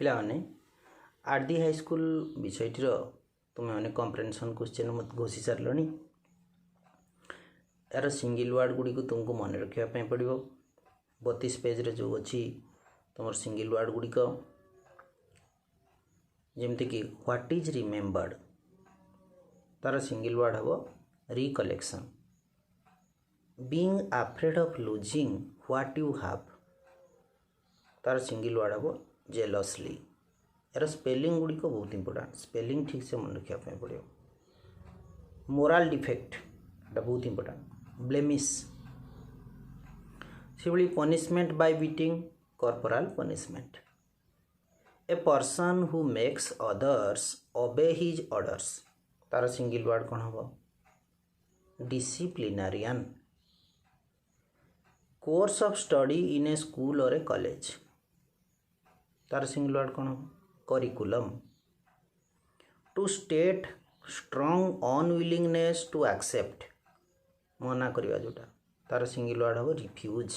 पिलाने R D high school विषयटीर तुम्हें मैंने कम्प्रेhension क्वेश्चन मत घोषी सारे यार सिंगल वर्ड गुड़ी को तुमको मन रखापी पड़ो 32 पेज रे जो अच्छी तुम सिंगल वर्ड गुड़िक जमती कि व्हाट इज रिमेम्बर्ड तार सिंगल वर्ड हम recollection being afraid of losing what you have तार सिंगल वर्ड हम जेलसली यार स्पेलिंग गुड़िक बहुत इंपोर्टेंट स्पेलिंग ठीक से मन रखापी पड़ो मोराल डिफेक्ट एटा बहुत इंपोर्टेंट ब्लेमिश से punishment by beating corporal punishment a person who makes others obey his orders तार सिंगल वर्ड कौन हम disciplinarian course of study in a school और ए कॉलेज तार सिंगल वर्ड कौन हम curriculum to state strong unwillingness to accept मना करवा जोटा तार सिंगल वर्ड हम refuse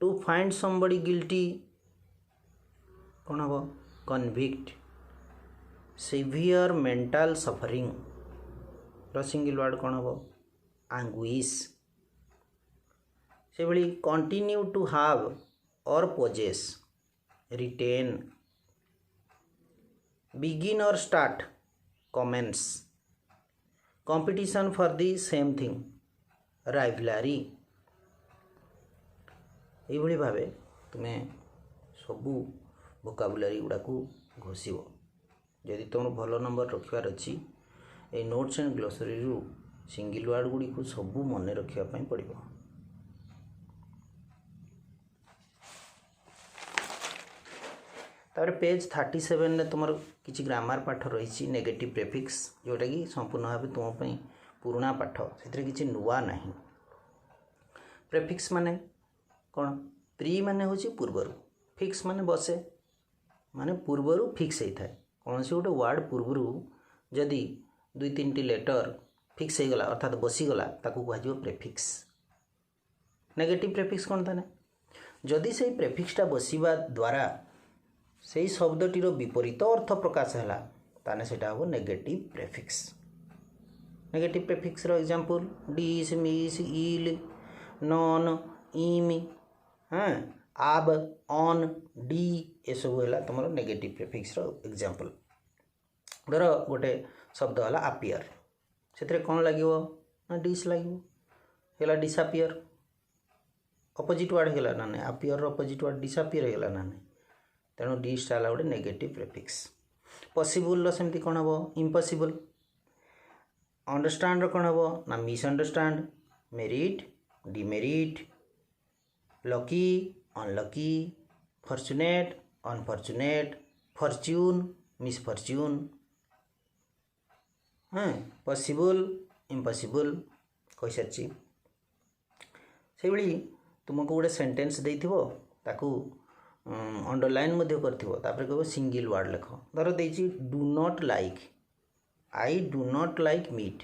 to find somebody guilty कौन हम कन्विक्ट सिवियर मेंटल सफरिंग र सिंगल वर्ड कौन हम एंग्विश से भली कंटिन्यू टू हैव और पोजेस रिटेन बिगिन और start commence competition for the same thing rivalry ये भाव तुम्हें सबू वोकाबुलारी गुड़ा को घोषिब जदि तुम भल नंबर रखार अच्छी ये नोट्स एंड ग्लोसरी रु सिंगल वर्ड गुड़ी को सबू मन रखापी पड़ो तार पेज 37 ने तुम किसी ग्रामर पाठ रही नेगेटिव प्रेफिक्स जोटा कि संपूर्ण भाव तुम्हारे पुराणा पाठ से किसी नुआ ना प्रेफिक्स माने कौन प्री माने हूँ पूर्वर फिक्स माने बसे माने पूर्वर फिक्स होता है कौन से गोटे वर्ड पूर्वर जदि 2-3 लेटर फिक्स हो गला अर्थात बसीगला ताकू कह प्रेफिक्स नेगेटिव प्रेफिक्स कौन था जदि से प्रेफिक्सटा बसवा द्वारा से शब्दटीर विपरीत अर्थ प्रकाश है ताने सेटा हम नेगेटिव प्रेफिक्स नेगेटिव प्रेफिक्स रो एग्जांपल डिस मिस इल नॉन इम हाँ आब ऑन डी ये सब है तुम नेगेटिव प्रेफिक्स रो एग्जांपल धर गोटे शब्द है आपियर से कौन लगे ना डिस लगे डिसअपियर अपोजिट वर्ड है ना नहीं आपियर अपोजिट वर्ड डिसअपियर है ना नहीं तेणु डिसटा है गोटे नेगेटिव प्रेफिक्स पॉसिबल सेमती कौन हम इम्पॉसिबल अंडरस्टैंड कौन हम ना misunderstand merit demerit lucky unlucky fortunate unfortunate Fortune misfortune हाँ पॉसिबल इम्पॉसिबल कही सारी से भाई तुमको गोटे सेंटेंस देथिबो ताकू अंडरलाइन कर सिंगल वर्ड लिख धर दे do not like I do not like meat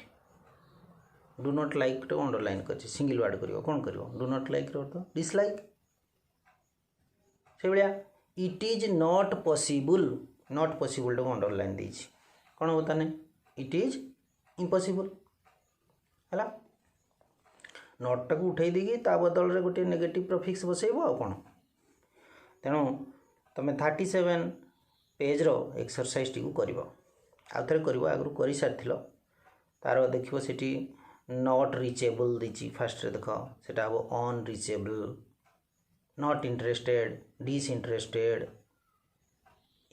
do not like तो अंडरलाइन कर सिंगल वर्ड कर कौन कर डू नॉट लाइक अर्थ डिसलाइक से भाया इट इज नॉट पॉसिबल तो अंडरलाइन दे कौन होता नहीं इट इज इम्पॉसिबल है नॉट टाक उठे देगी बदल में गोटे नेगेटिव प्रेफिक्स बसैब आ कौन तेणु तुम 37 पेज रो एक्सरसाइज टी कर आउ थे कर आगु कर सारी तार देख सी नॉट रिचेबल देची फास्ट देख सेटा हम अनरिचेबल नॉट इंटरेस्टेड डिसइंटरेस्टेड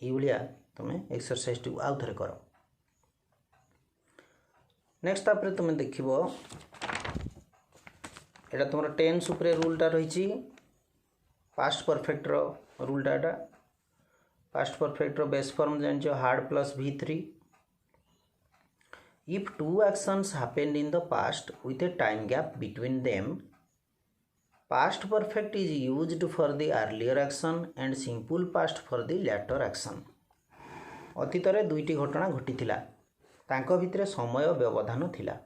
ये तुम एक्सरसाइज टी आउ थे कर नेक्स्ट तापर तुम देख एटा तुम टेन्स उपरे रूलटा रही पास्ट परफेक्ट रूलटा पास्ट परफेक्ट बेस फॉर्म जान had plus V3 if two actions happened in the past with a time gap between them past perfect is used for the earlier action and simple past for the latter action अतीत दुईटी घटना घटी तांको भितरे समय व्यवधान थिला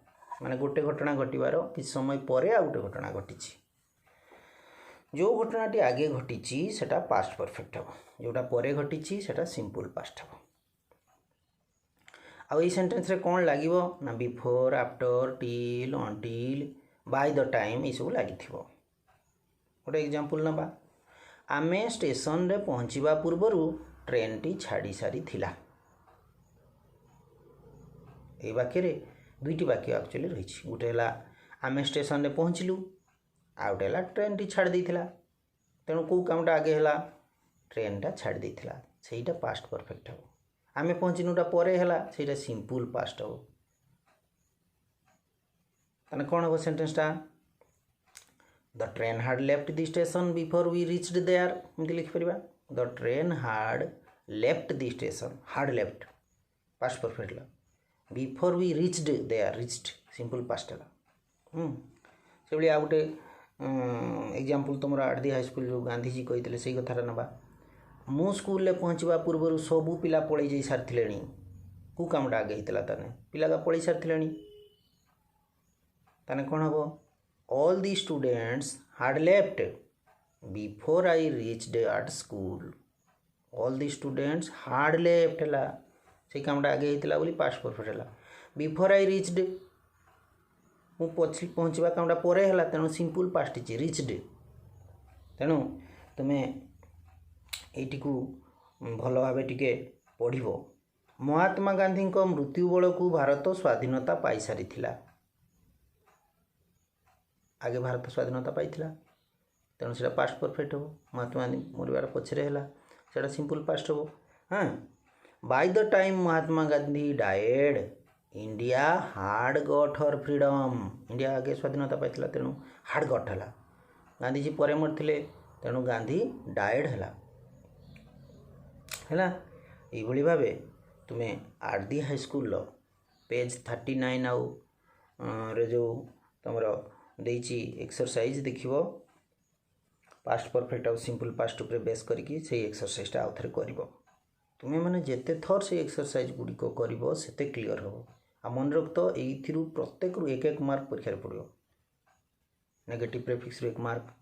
माने गोटे घटना घटवार किछ समय परे आ गोटे घटना घटी जो घटनाटी आगे घटी सेटा पास्ट परफेक्ट हम जोटा परे घटी सेटा सिंपल पास्ट हम आई सेंटेंस रे कौन लगे ना before after till until bye the time ये सब लगी गोटे एग्जांपल नबा आमे स्टेशन रे पहुँचवा पूर्वर ट्रेन टी छाड़ी सारी थिला ये वाक्य रे दुईटी वाक्य एक्चुअली रही गोटे है आमे स्टेशन रे पहुँचलु आ गोटे है ट्रेन टी छाड़ देथिला तेणु कौ कामटा आगे है ट्रेन टा छाड़ देथिला सेटा पास्ट परफेक्ट हम आमे पहुँचनुटा परे है सेटा सिंपल पास्ट हम ताने कौन हम सेंटेंसटा the train had left the station before we reached there एमती लिखिपर the train had left the station had left past perfect before we reached there reached simple past है से भाई आ गोटे एग्जांपल तुम आरडी हाईस्कल जो गांधीजी कहते से कथा नवा मु स्कूल पहुँचवा पूर्व सबू पिला पलि जा सारी कौ कामटा आगे होता ताने पिला पलि सारी ताने कौन हम all the students had left before I reached at school all the students had left है से कामटा आगे होता बोली पास्ट परफेक्ट है बिफोर आई रिच्ड मु पहुँचवा कामटा परे है तेणु सिंपल पास्ट है रिच्ड तेणु तुम्हें ये भल भाव टिके पढ़ महात्मा गांधी मृत्यु बेल को भारत स्वाधीनता पाई सारी आगे भारत स्वाधीनता पाई तेणु से पास्ट परफेक्ट हो महात्मा गांधी मरवार पछरे है सिंपल पास्ट हो हाँ by the time Mahatma Gandhi died India had got her freedom India आगे स्वाधीनता पाई तेणु हार्ड गॉट है गांधीजी परे मरते तेणु गांधी डाएड है ये भाव तुम्हें आरडी हाईस्कल पेज 39 आउ रे जो तुम देची एक्सरसाइज देखिवो पास्ट परफेक्ट और सिंपल पास्ट उपर बेस करके से एक्सरसाइजटा आउ थे कर तुम्हें मैंने जिते थर से एक्सरसाइज गुड़िक कर सेते क्लीयर हम आ मन रख तो यू प्रत्येक रू एक मार्क परीक्षा पड़ो नेगेटिव प्रेफिक्स रू 1 mark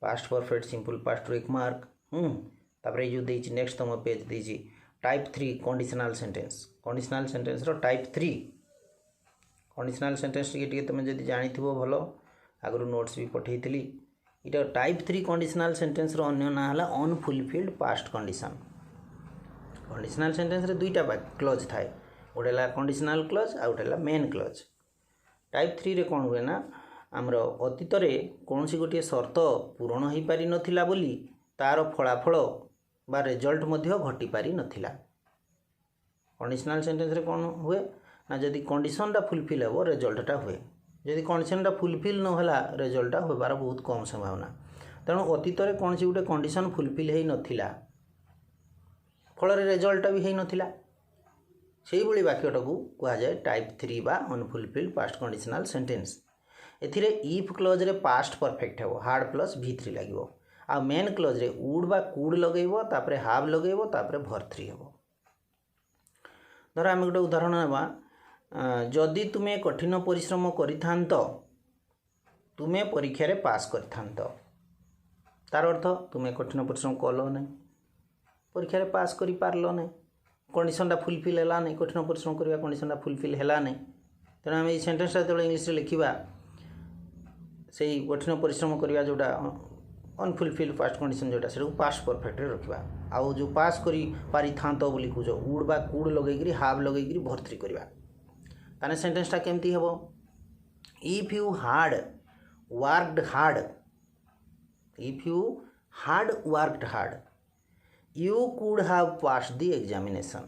past perfect simple past रू 1 मार्क तापर जो देची नेक्स्ट तुम पेज देची टाइप 3 कंडीशनल सेंटेंस रो टाइप 3 कंडीशनल सेंटेंस टी तुम जब जानी भल आगु नोट्स भी पठेली इटा टाइप 3 कंडीशनल सेंटेंस रो अन्य ना है unfulfilled past condition conditional sentence रे दुईटा क्लोज थाए गोटे है कंडीशनल क्लोज आ गोटे है मेन क्लोज टाइप 3 रे कौन हुए ना आमर अतीत कौन सी गोटे शर्त पूरण हो पारि नथिला बोली तार फलाफल बा रिजल्ट मध्य घटी पारि नथिला कंडीशनल सेंटेंस रे कौन हुए ना जदि कंडीशनटा फुलफिल हो रिजल्टटा हुए जदि कंडीशनटा फुलफिल नहला रिजल्टटा होबार बहुत कम संभावना तेणु अतीत में कौन सी गोटे कंडीशन फुलफिल हो नथिला फल रिजल्टटा भी हो नथिला से भाई वाक्यटा को कह जाए टाइप 3 बा अनफुलफिल्ड पास्ट कंडीशनल सेंटेंस एथिरे इफ क्लोज रे पास्ट परफेक्ट हो हार्ड प्लस V3 लगे आ मेन क्लोज रे वुड बा कुड लगेबो तापरे हाव लगेबो तापरे भर3 हो धर आम गोटे उदाहरण नेबा जदि तुम्हें कठिन परिश्रम करिथांत तुम्हें परीक्षा रे पास करिथांत तार अर्थ तुम्हें कठिन परिश्रम कल ना परीक्षा रे पास करि पारलो ना कंडीशनटा फुलफिल है ना कठिन परिश्रम करवा कंडीशनटा फुलफिल है ना तेणु आम सेंटेंसटा जो इंग्लिश रे लिखिबा से कठिन परिश्रम करवा जोटा अनफुलफिल्ड पास्ट कंडीशन जोटा से पास्ट परफेक्ट रे रखिबा आउ जो पास करि पारि थांत बोली कुछ वुड बा कुड लगेगिरी हाव लगेगिरी भर्ती करवा ताने सेंटेंसटा केमती हेबो if you had worked hard if you had worked hard you could have passed the examination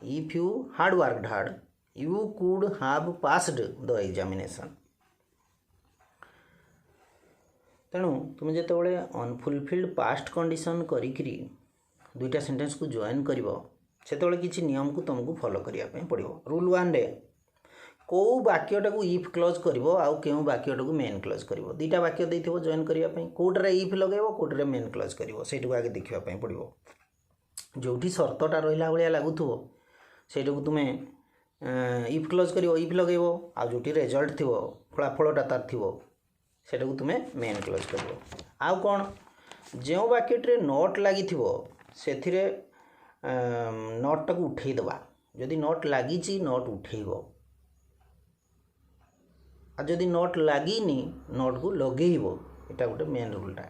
if you had worked hard you could have passed the examination तेणु तुम जिते अनफुलफिल्ड पास्ट कंडीशन करी दुईटा सेंटेंस को join करिवो सेतेबेले किछि नियम को तुमको फॉलो करिया पय पड़िवो रूल 1 रे को वाक्यटा को इफ क्लोज करिवो आउ केउ वाक्यटा को मेन क्लोज करिवो दुईटा वाक्य देथिवो जॉइन करिया पय कोटरे इफ लगेबो कोटरे मेन क्लोज करिवो सेटू आगे देखिया पय पड़िवो जोठी शर्तटा रहिला भलिया लागुथुवो सेटू तुमे इफ क्लोज करिवो इफ लगेबो आ जोठी रिजल्ट थिवो फलाफलटा तार थिवो सेटा को तुमे मेन क्लोज कर। आउ कौन जो बाक्यटे नट लगी से नट टाक उठेदबा जदि नट लगी नट उठेब आ जदि नट लगिनी नट को लगेब एटा गोटे मेन रूलटा।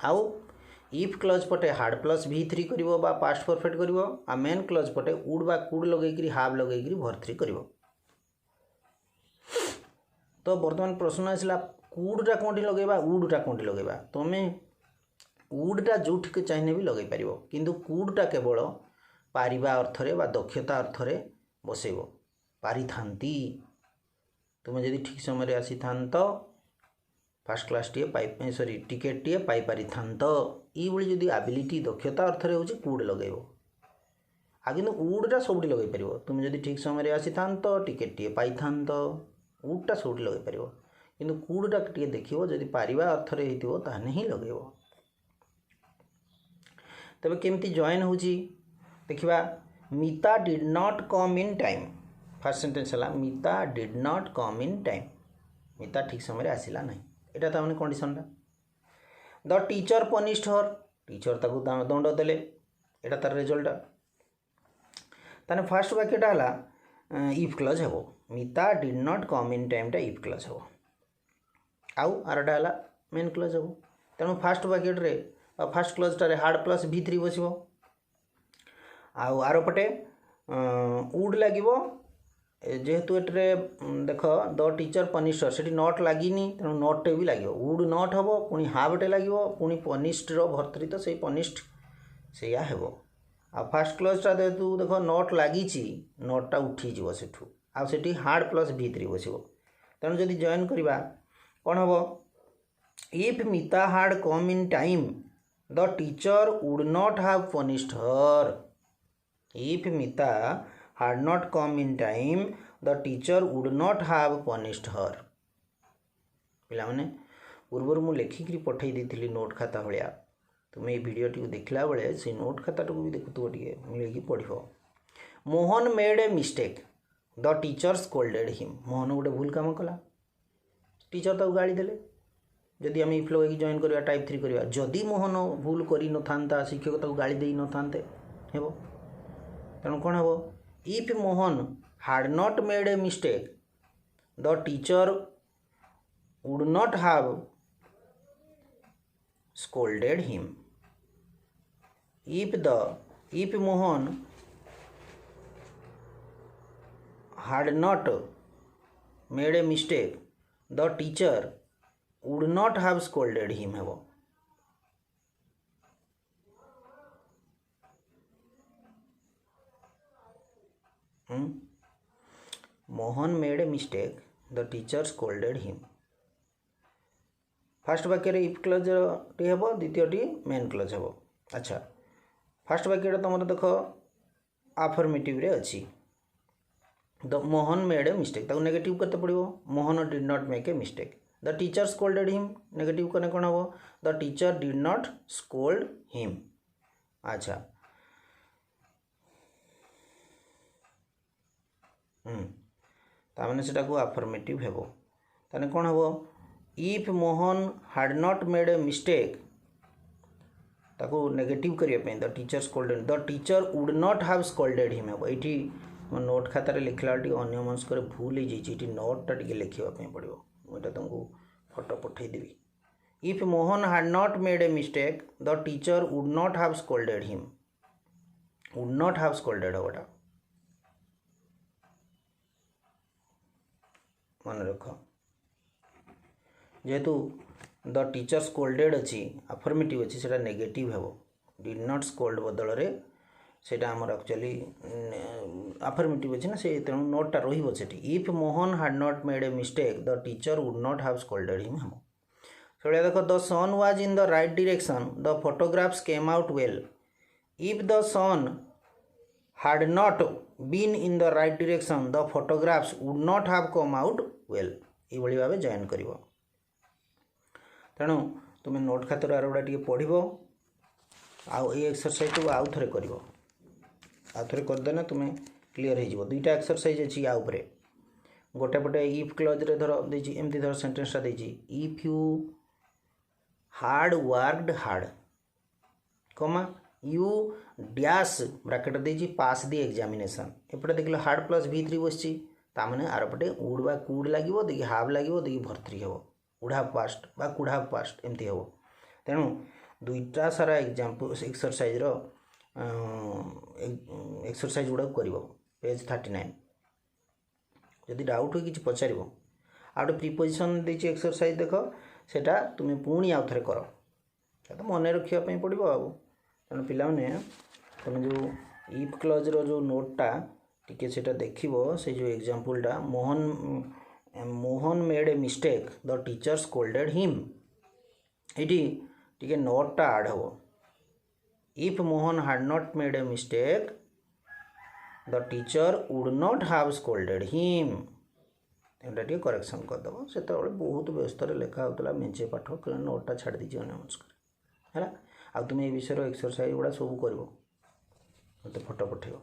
आउ इफ क्लज पटे हार्ड प्लस V3 करिवो बा पास्ट परफेक्ट करिवो आ मेन क्लज पटे उड बा कुड लगेकरी हाव लगेकरी भर3 करिवो। तो वर्तमान प्रश्न आसला कुडटा कोंटी लगेबा उडटा कोंटी लगेबा। तुमे उडटा जोठी चाहिए भी लगे पारिबो किंतु कुडटा केवल पारिबा अर्थरे बा दक्षता अर्थरे बसेबो पारिथांती। तुमे जदि ठीक समय आसी थांत फर्स्ट क्लास टीए पाई सॉरी टिकेट टीए पाई पारि थांत ई भली जदि एबिलिटी दक्षता अर्थरे होची कुड लगेबो आ किंतु उडटा सबुठी लगे पारिबो। तुमे जदि ठीक समय आसी थांत टिकेट टीए पाई थांत उडटा सबुठी लगे पारिबो किंतु कुडटा टीए देखिबो जदि पारिबा अर्थरे हेतिबो ताने ही लगेबो। तबे केमती जॉइन होची देखिबा Meeta did not come in time. First sentence है Meeta did not come in time. Meeta ठीक समय आसिला नहीं एटा तामने कंडीशनटा। The teacher punished her teacher ताकू दंड देले एटा तार रिजल्ट। ताने फर्स्ट वाक्यटा हला इफ क्लज हेबो Meeta did not come in time टा इफ क्लज हेबो आउ आरटा हला मेन क्लज हेबो। तेणु फर्स्ट वाक्यटे फर्स्ट क्लजटारे हार्ड प्लस V3 बसिबो आउ आर पटे उड लागिबो जेहेतु एटरे देख द टीचर पनिश्ड से नट लगिनी तेणु नटे भी लगे उड नट हम पुणी हावटे लगे पुणी पनिश्ड भर्तरी तो से पनिश्ड से हेबो। आ फास्ट क्लजटा जेहेतु देख नट लगी नटटा उठीज सेठू आ सेठी हार्ड प्लस V3 बसिबो। तेणु जदि जॉइन करवा कौन हम if Mita had come in time the teacher would not have punished her. If Mita had not come in time the teacher would not have punished her। पिला माने पूर्वर मु लेखिक पठे देथिली नोट खाता भलिया तुम ये वीडियो टी देखला बेले से नोट खाता टाक भी देखुथबो टिके मिलेकी पढ़िबो। Mohan made a mistake the teacher scolded him. Mohan गोटे भूल काम कला टीचर ताको गाली देले। जदि आम इफ लगे जॉइन करवा टाइप 3 करवा जदि मोहन भूल करी न थांता शिक्षक ताको गाली देई न थांते हेबो। तेणु कौन हेबो If Mohan had not made a mistake, the teacher would not have scolded him. If Mohan had not made a mistake, the teacher would not have scolded him. हेबो Mohan made a mistake the teacher scolded him. Fast वाक्य if clause T हेबो द्वितीय T main clause हेबो। अच्छा fast वाक्य तुम देख आफर्मेटिव रे अछि the Mohan made a mistake ताको नेगेटिव करते पड़ो Mohan did not make a mistake. The teacher scolded him negative कने कोन हेबो the teacher did not scold him. अच्छा ताने सेटा को अफर्मेटिव हेबो ताने कोन हेबो if Mohan had not made a mistake ताको नेगेटिव करिया पे the teacher scolded the teacher would not have scolded him हेबो। एठी नोट खाता रे लिखला टी अन्य मनस करे भूल ही जेची एठी नोट टा टिके लिखिबा पे पड़िबो मोटा तुमको फोटो पठै देबी। If Mohan had not made a mistake the teacher would not have scolded him would not have scolded होटा मन रख जेहेतु द टीचर स्कोल्डेड अच्छी अफर्मेटिव अच्छी से नेगेटिव हेबो डिड नॉट स्कोल्ड बदल रे सेटा हमर एक्चुअली अफर्मेटिव अच्छी ना से तेणु नोटा रहिबो सेठी। If Mohan had not made a mistake the teacher would not have scolded him हेबो। से देख the sun was in the right direction the photographs came out well. If the sun had not been in the right direction the photographs would not have come out well। ये भली भाव join करिवो। तेणु तुम note खातर आरोटा टिके पढ़िबो आउ ए exercise को आउ थरे करिवो आउ थरे कर देना तुम क्लियर हो जिवो। दुईटा एक्सरसाइज अछि आ ऊपर गोटे पटे इफ क्लज रे धर देछि एमती धर सेंटेंसटा देछि if you had worked hard comma you dash bracket देछि पास दी एग्जामिनेशन एपटे देखिलो हार्ड प्लस v3 बसछि तामाने आर पटे वुड बा कुड लागिवो देखि हाव लागिवो देखि भर्त्री हेबो वुड हाव पास्ट बा कुड हाव पास्ट एमती हेबो तेणु दुईटा सारा एग्जांपल एक्सरसाइज रो एक्सरसाइज गुड़ा करिवो पेज 39 जदि डाउट हो किछि पचारिवो आ गोटे प्रिपोजिशन देछि एक्सरसाइज देखो सेटा तुमे पुणी आउ थरे करो तो मन रखिया पई पड़िबो आ तेणु पिला माने तुम जो इफ क्लज रो जो नोटटा टिके सेटा देखिबो से जो एग्जांपलटा Mohan made a mistake the teacher scolded him इटी टिके नोटटा ऐड हो if Mohan had not made a mistake the teacher would not have scolded him एटा टिके करेक्शन कर दबो सेते बहुत व्यस्त रे लेखा होतला मेंचे पाठ नोटटा छाड़ दीजिए नमस्कार है आ तुम ए विषय एक्सरसाइज गुड़ा सब करबो मते फोटो पठेबो।